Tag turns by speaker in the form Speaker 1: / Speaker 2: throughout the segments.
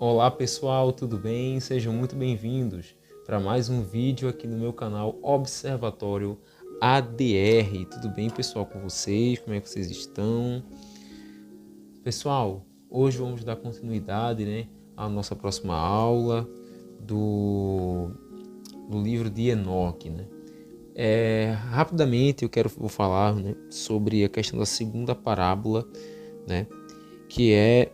Speaker 1: Olá pessoal, tudo bem? Sejam muito bem-vindos para mais um vídeo aqui no meu canal Observatório ADR. Tudo bem, pessoal, com vocês? Como é que vocês estão? Pessoal, hoje vamos dar continuidade, à nossa próxima aula do livro de Enoque, Rapidamente vou falar, sobre a questão da segunda parábola, que é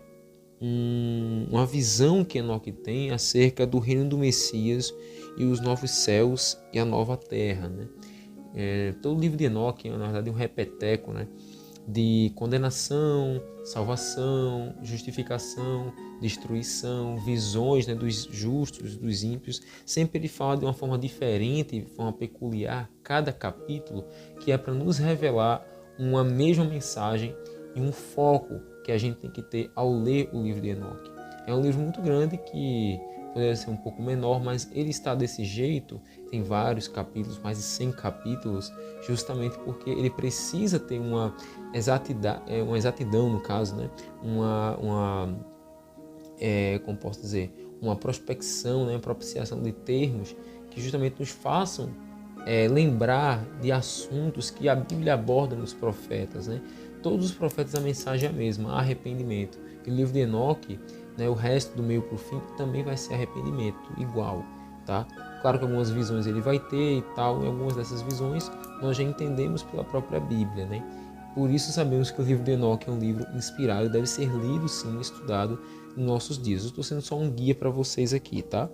Speaker 1: uma visão que Enoque tem acerca do reino do Messias e os novos céus e a nova terra. Todo o livro de Enoque é, na verdade, um repeteco, de condenação, salvação, justificação, destruição, visões, dos justos, dos ímpios. Sempre ele fala de uma forma diferente, de forma peculiar, cada capítulo, que é para nos revelar uma mesma mensagem e um foco que a gente tem que ter ao ler o livro de Enoque. É um livro muito grande que poderia ser um pouco menor, mas ele está desse jeito, tem vários capítulos, mais de 100 capítulos, justamente porque ele precisa ter uma exatidão no caso, como posso dizer, uma prospecção, uma propiciação de termos que justamente nos façam lembrar de assuntos que a Bíblia aborda nos profetas. Todos os profetas, a mensagem é a mesma, arrependimento. E o livro de Enoque, o resto do meio para o fim também vai ser arrependimento, igual. Tá? Claro que algumas visões ele vai ter e tal, e algumas dessas visões nós já entendemos pela própria Bíblia. Por isso sabemos que o livro de Enoque é um livro inspirado e deve ser lido sim, estudado nos nossos dias. Eu estou sendo só um guia para vocês aqui, tá?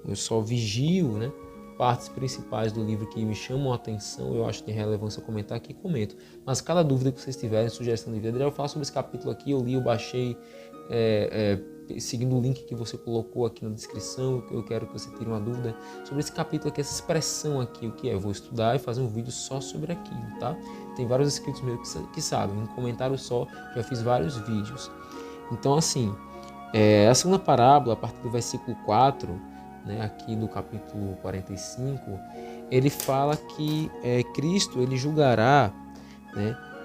Speaker 1: Eu só vigio, partes principais do livro que me chamam a atenção, eu acho que tem relevância comentar aqui, comento. Mas cada dúvida que vocês tiverem, sugestão de vídeo, eu falo sobre esse capítulo aqui, eu li, eu baixei, seguindo o link que você colocou aqui na descrição, eu quero que você tire uma dúvida sobre esse capítulo aqui, essa expressão aqui, o que é? Eu vou estudar e fazer um vídeo só sobre aquilo, tá? Tem vários inscritos meus que sabem, um comentário só, já fiz vários vídeos. Então, assim, a segunda parábola, a partir do versículo 4, aqui do capítulo 45, ele fala que Cristo ele julgará,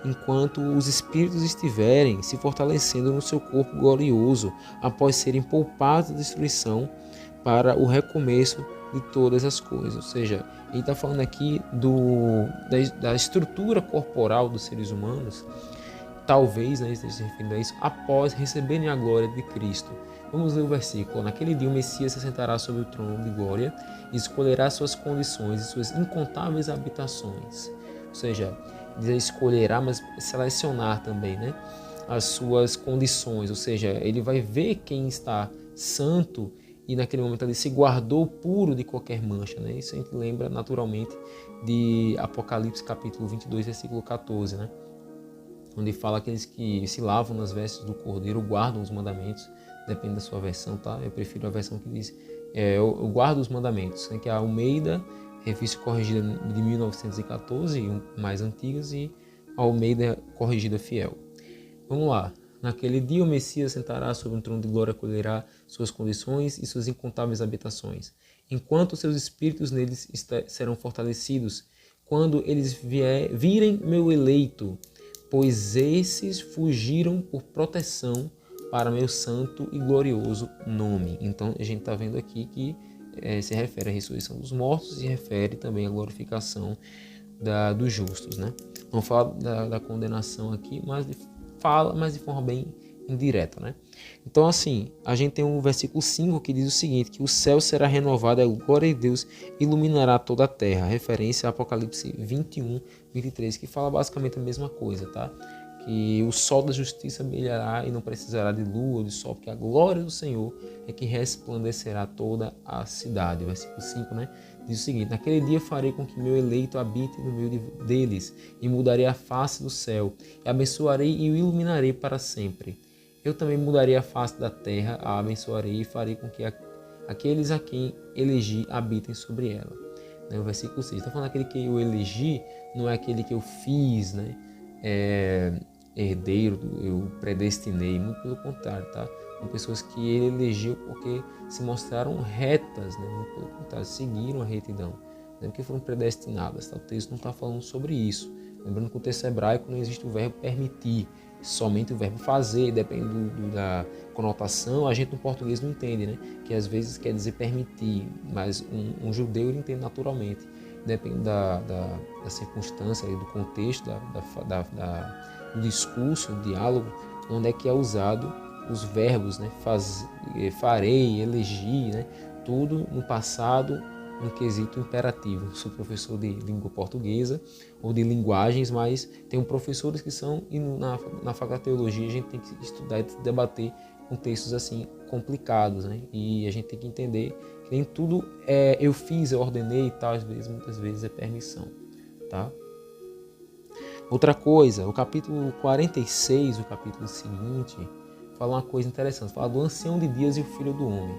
Speaker 1: enquanto os espíritos estiverem se fortalecendo no seu corpo glorioso, após serem poupados da destruição para o recomeço de todas as coisas. Ou seja, ele está falando aqui da estrutura corporal dos seres humanos, talvez, esteja se referindo a isso, após receberem a glória de Cristo. Vamos ler o versículo. Naquele dia o Messias se sentará sobre o trono de glória e escolherá suas condições e suas incontáveis habitações. Ou seja, diz escolherá, mas selecionar também, as suas condições. Ou seja, ele vai ver quem está santo e naquele momento ele se guardou puro de qualquer mancha. Isso a gente lembra naturalmente de Apocalipse capítulo 22, versículo 14, onde fala aqueles que se lavam nas vestes do Cordeiro guardam os mandamentos. Depende da sua versão, tá? Eu prefiro a versão que diz eu guardo os mandamentos, que é a Almeida, revista corrigida de 1914, mais antigas, e a Almeida corrigida fiel. Vamos lá. Naquele dia o Messias sentará sobre um trono de glória, colherá suas condições e suas incontáveis habitações, enquanto seus espíritos neles serão fortalecidos, quando eles virem meu eleito, pois esses fugiram por proteção para meu santo e glorioso nome. Então a gente está vendo aqui que se refere à ressurreição dos mortos e refere também à glorificação dos justos. Não fala da condenação aqui, mas fala, mas de forma bem indireta. Então assim, a gente tem o versículo 5 que diz o seguinte, que o céu será renovado, a glória de Deus iluminará toda a terra, referência a Apocalipse 21, 23, que fala basicamente a mesma coisa, tá? Que o sol da justiça brilhará e não precisará de lua ou de sol, porque a glória do Senhor é que resplandecerá toda a cidade. O versículo 5, diz o seguinte, naquele dia farei com que meu eleito habite no meio deles e mudarei a face do céu, e abençoarei e o iluminarei para sempre. Eu também mudarei a face da terra, a abençoarei e farei com que aqueles a quem elegi habitem sobre ela. O versículo 6, está falando aquele que eu elegi, não é aquele que eu fiz, herdeiro, eu predestinei, muito pelo contrário, tá? São pessoas que ele elegeu porque se mostraram retas, muito pelo contrário, seguiram a retidão, porque foram predestinadas, tá? O texto não está falando sobre isso. Lembrando que o texto hebraico não existe o verbo permitir, somente o verbo fazer, dependendo da conotação, a gente no português não entende, né? Que às vezes quer dizer permitir, mas um judeu ele entende naturalmente. Depende da circunstância, do contexto, do discurso, do diálogo, onde é que é usado os verbos, né? Farei, elegi, né? Tudo no passado, no quesito imperativo. Sou professor de língua portuguesa ou de linguagens, mas tem professores que são, e na faculdade de teologia a gente tem que estudar e debater com textos assim complicados, né? E a gente tem que entender que nem tudo é eu fiz, eu ordenei e tal, muitas vezes é permissão, tá? Outra coisa, o capítulo 46, o capítulo seguinte, fala uma coisa interessante, fala do ancião de dias e o filho do homem.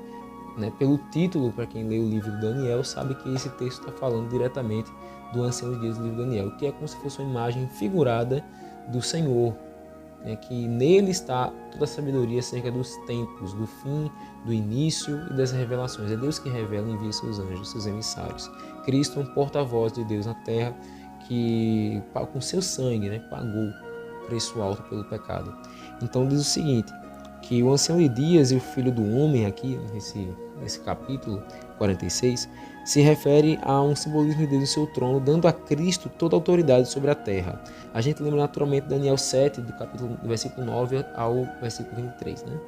Speaker 1: Né? Pelo título, para quem lê o livro de Daniel, sabe que esse texto está falando diretamente do ancião de dias do livro de Daniel, que é como se fosse uma imagem figurada do Senhor, né? Que nele está toda a sabedoria acerca dos tempos, do fim, do início e das revelações. É Deus que revela e envia seus anjos, seus emissários. Cristo é um porta-voz de Deus na terra, que com seu sangue, né, pagou preço alto pelo pecado. Então diz o seguinte, que o ancião de dias e o filho do homem aqui, nesse capítulo 46, se refere a um simbolismo de Deus no seu trono, dando a Cristo toda a autoridade sobre a terra. A gente lembra naturalmente Daniel 7, do versículo 9 ao versículo 23, né?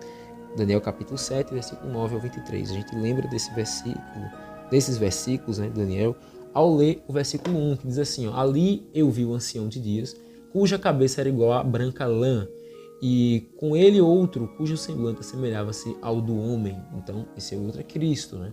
Speaker 1: Daniel capítulo 7, versículo 9 ao 23. A gente lembra desses versículos, né, Daniel, ao ler o versículo 1, que diz assim, ó, ali eu vi o ancião de dias, cuja cabeça era igual a branca lã, e com ele outro, cujo semblante assemelhava-se ao do homem. Então, esse outro é Cristo, né?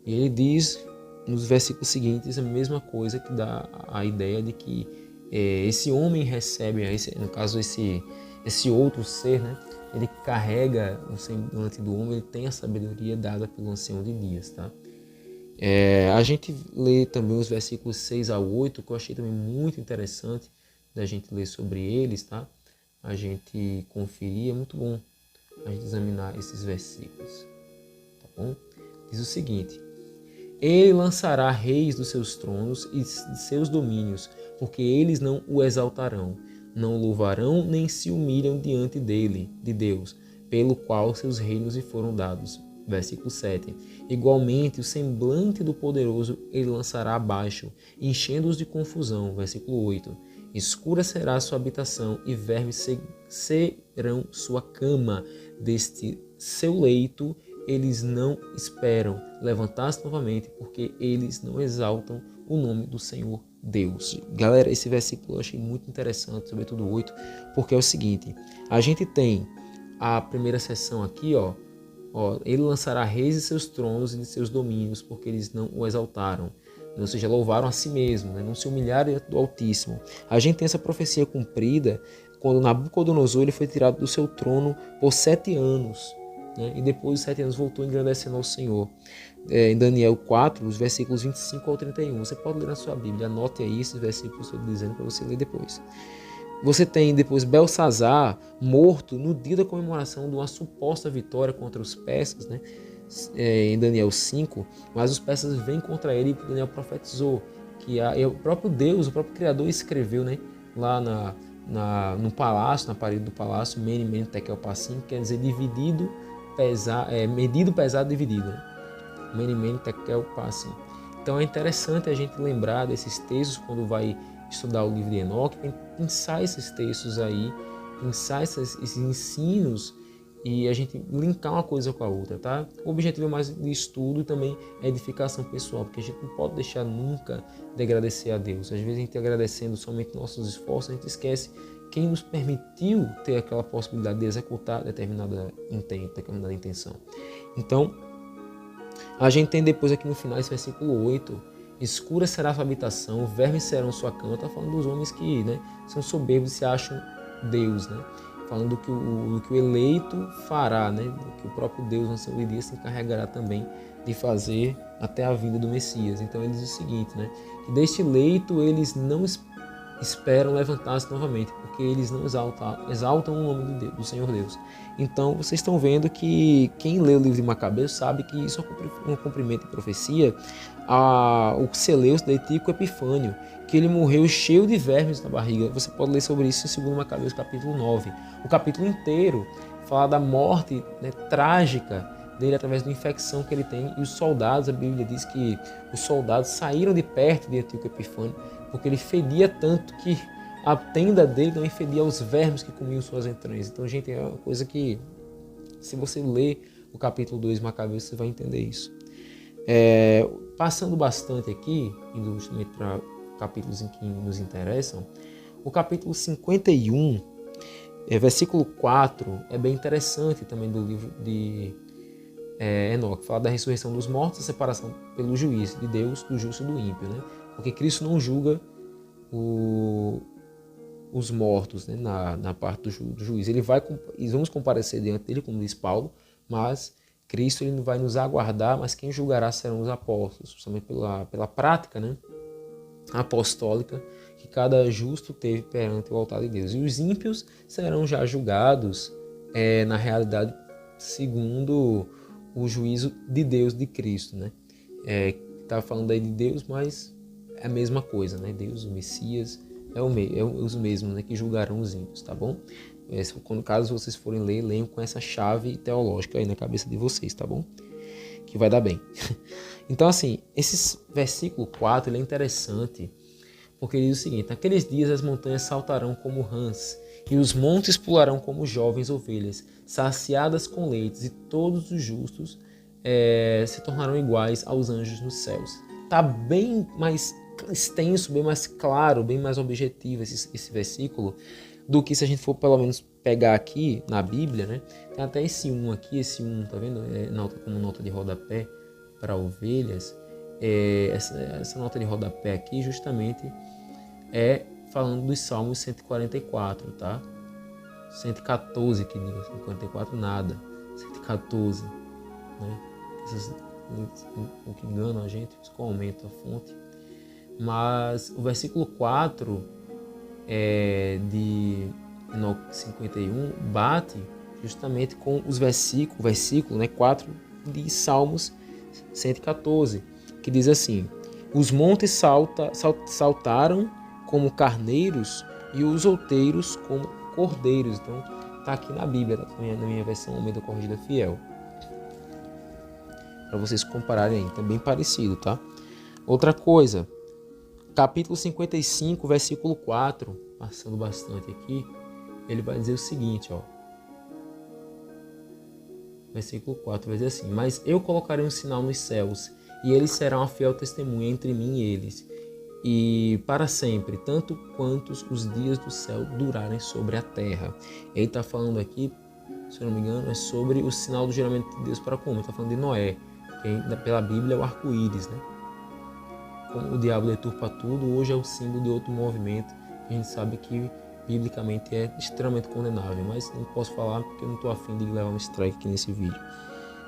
Speaker 1: E ele diz, nos versículos seguintes, a mesma coisa, que dá a ideia de que esse homem recebe, no caso, esse outro ser, né? Ele carrega o semblante do homem, ele tem a sabedoria dada pelo ancião de dias, tá? A gente lê também os versículos 6 a 8, que eu achei também muito interessante da gente ler sobre eles, tá? A gente conferir, é muito bom a gente examinar esses versículos, tá bom? Diz o seguinte, ele lançará reis dos seus tronos e de seus domínios, porque eles não o exaltarão, não o louvarão nem se humilham diante dele, de Deus, pelo qual seus reinos lhe foram dados. Versículo 7. Igualmente, o semblante do poderoso ele lançará abaixo, enchendo-os de confusão. Versículo 8. Escura será sua habitação e vermes serão sua cama. Deste seu leito eles não esperam levantar-se novamente, porque eles não exaltam o nome do Senhor Deus. Galera, esse versículo eu achei muito interessante, sobretudo o 8, porque é o seguinte, a gente tem a primeira seção aqui, ó, ele lançará reis de seus tronos e de seus domínios, porque eles não o exaltaram. Ou seja, louvaram a si mesmo, né? Não se humilharam diante do Altíssimo. A gente tem essa profecia cumprida quando Nabucodonosor ele foi tirado do seu trono por 7 anos. Né? E depois de 7 anos voltou engrandecendo ao Senhor. Em Daniel 4, os versículos 25 ao 31. Você pode ler na sua Bíblia, anote aí esses versículos que eu estou dizendo para você ler depois. Você tem depois Belsazar morto no dia da comemoração de uma suposta vitória contra os persas, né? Em Daniel 5, mas os persas vêm contra ele e Daniel profetizou que o próprio Deus, o próprio Criador escreveu, né? Lá no palácio, na parede do palácio, Mene, Mene, Tekel, Parsim, quer dizer dividido, medido, pesado, dividido. Né? Mene, Mene, Tekel, Parsim. Então é interessante a gente lembrar desses textos quando vai estudar o livro de Enoque, pensar esses textos aí, pensar esses ensinos e a gente linkar uma coisa com a outra, tá? O objetivo é mais de estudo e também é edificação pessoal, porque a gente não pode deixar nunca de agradecer a Deus. Às vezes a gente agradecendo somente nossos esforços, a gente esquece quem nos permitiu ter aquela possibilidade de executar determinada intenção. Então, a gente tem depois aqui no final esse versículo 8, escura será sua habitação, vermes serão sua cama. Está falando dos homens que, né, são soberbos e se acham Deus, né? Falando do que o eleito fará, né? Do que o próprio Deus no seu dia se encarregará também de fazer até a vinda do Messias. Então ele diz o seguinte, né? Que deste leito eles não esperam levantar-se novamente, porque eles não exaltam o nome de Deus, do Senhor Deus. Então vocês estão vendo que quem lê o livro de Macabeus sabe que isso é um cumprimento de profecia o Celeus de Etíoco Epifânio, que ele morreu cheio de vermes na barriga. Você pode ler sobre isso em 2 Macabeus capítulo 9. O capítulo inteiro fala da morte, né, trágica dele através da infecção que ele tem. E os soldados, a Bíblia diz que os soldados saíram de perto de Etíoco Epifânio porque ele fedia tanto que a tenda dele também fedia aos vermes que comiam suas entranhas. Então, gente, é uma coisa que, se você ler o capítulo 2 de Macabeus, você vai entender isso. Passando bastante aqui, indo justamente para capítulos em que nos interessam, o capítulo 51, versículo 4, é bem interessante também do livro de Enoque. Fala da ressurreição dos mortos, a separação pelo juízo de Deus, do justo e do ímpio, né? Porque Cristo não julga os mortos, né, na parte do juízo. E vamos comparecer diante dele, como diz Paulo, mas Cristo ele vai nos aguardar, mas quem julgará serão os apóstolos, justamente pela prática, né, apostólica que cada justo teve perante o altar de Deus. E os ímpios serão já julgados, na realidade, segundo o juízo de Deus, de Cristo, né? Está falando aí de Deus, mas é a mesma coisa, né? Deus, o Messias, os mesmos, né, que julgarão os ímpios, tá bom? Caso vocês forem ler, leiam com essa chave teológica aí na cabeça de vocês, tá bom? Que vai dar bem. Então, assim, esse versículo 4 ele é interessante, porque ele diz o seguinte: naqueles dias as montanhas saltarão como rãs, e os montes pularão como jovens ovelhas, saciadas com leites, e todos os justos se tornarão iguais aos anjos nos céus. Está bem mais extenso, bem mais claro, bem mais objetivo esse versículo, do que se a gente for pelo menos pegar aqui na Bíblia, né? Tem até esse 1 aqui, esse 1, tá vendo? Como nota de rodapé para ovelhas. Essa nota de rodapé aqui justamente é falando dos Salmos 144, tá? 114 que diga, 144 nada, 114, né? O que engana a gente, isso aumenta a fonte. Mas o versículo 4 de Enoque 51 bate justamente com os versículo, né, 4 de Salmos 114, que diz assim: os montes saltaram como carneiros e os outeiros como cordeiros. Então está aqui na Bíblia, tá? Na minha versão Almeida Corrigida Fiel, para vocês compararem aí, tá bem parecido, tá? Outra coisa, capítulo 55, versículo 4, passando bastante aqui, ele vai dizer o seguinte, ó. Versículo 4 vai dizer assim: mas eu colocarei um sinal nos céus, e eles serão a fiel testemunha entre mim e eles, e para sempre, tanto quantos os dias do céu durarem sobre a terra. Ele está falando aqui, se eu não me engano, é sobre o sinal do juramento de Deus para com o homem. Está falando de Noé, que pela Bíblia é o arco-íris, né? Como o diabo deturpa tudo, hoje é o símbolo de outro movimento que a gente sabe que biblicamente é extremamente condenável, mas não posso falar porque eu não estou afim de levar um strike aqui nesse vídeo.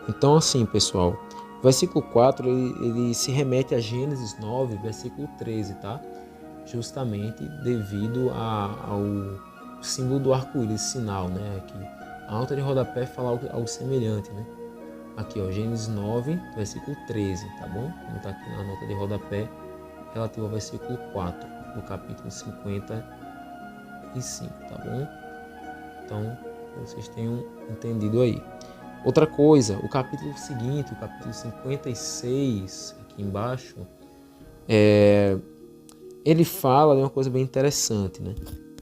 Speaker 1: Então, assim, pessoal, o versículo 4 ele se remete a Gênesis 9, versículo 13, tá? Justamente devido ao símbolo do arco-íris, sinal, né? Aqui, a nota de rodapé fala algo semelhante, né? Aqui, ó, Gênesis 9, versículo 13, tá bom? Como está aqui na nota de rodapé, relativo ao versículo 4, do capítulo 55, tá bom? Então, vocês tenham entendido aí. Outra coisa, o capítulo seguinte, o capítulo 56, aqui embaixo, ele fala de uma coisa bem interessante, né?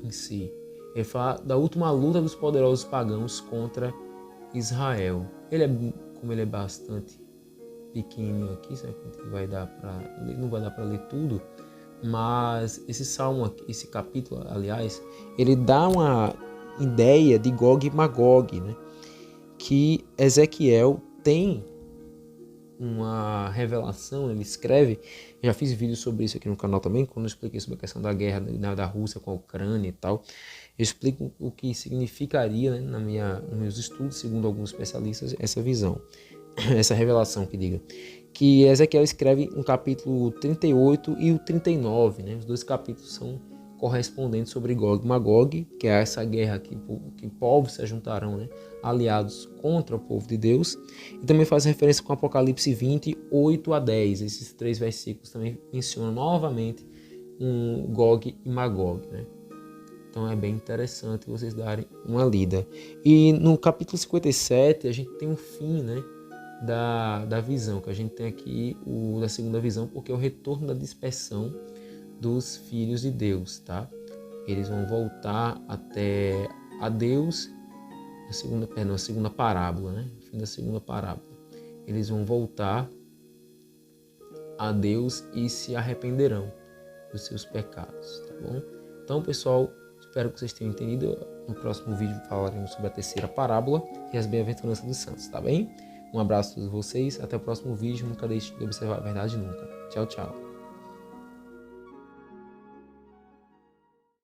Speaker 1: Em si. Ele fala da última luta dos poderosos pagãos contra Israel. Como ele é bastante pequenininho aqui, sabe? Não vai dar para ler tudo, mas esse salmo aqui, esse capítulo, aliás, ele dá uma ideia de Gog e Magog, né? Que Ezequiel tem uma revelação, ele escreve, já fiz vídeo sobre isso aqui no canal também, quando eu expliquei sobre a questão da guerra da Rússia com a Ucrânia e tal. Eu explico o que significaria, né, nos meus estudos, segundo alguns especialistas, essa visão, essa revelação que Ezequiel escreve no capítulo 38 e o 39, né? Os dois capítulos são correspondente sobre Gog e Magog, que é essa guerra que povos se juntarão, né, aliados contra o povo de Deus. E também faz referência com Apocalipse 20, 8 a 10. Esses 3 versículos também mencionam novamente Gog e Magog, né? Então é bem interessante vocês darem uma lida. E no capítulo 57 a gente tem o fim, né, da visão, que a gente tem aqui da segunda visão, porque é o retorno da dispersão dos filhos de Deus, tá? Eles vão voltar até a Deus, a segunda parábola, né? O fim da segunda parábola. Eles vão voltar a Deus e se arrependerão dos seus pecados, tá bom? Então, pessoal, espero que vocês tenham entendido. No próximo vídeo falaremos sobre a terceira parábola e as bem-aventuranças dos santos, tá bem? Um abraço a todos vocês, até o próximo vídeo. Nunca deixe de observar a verdade nunca. Tchau, tchau.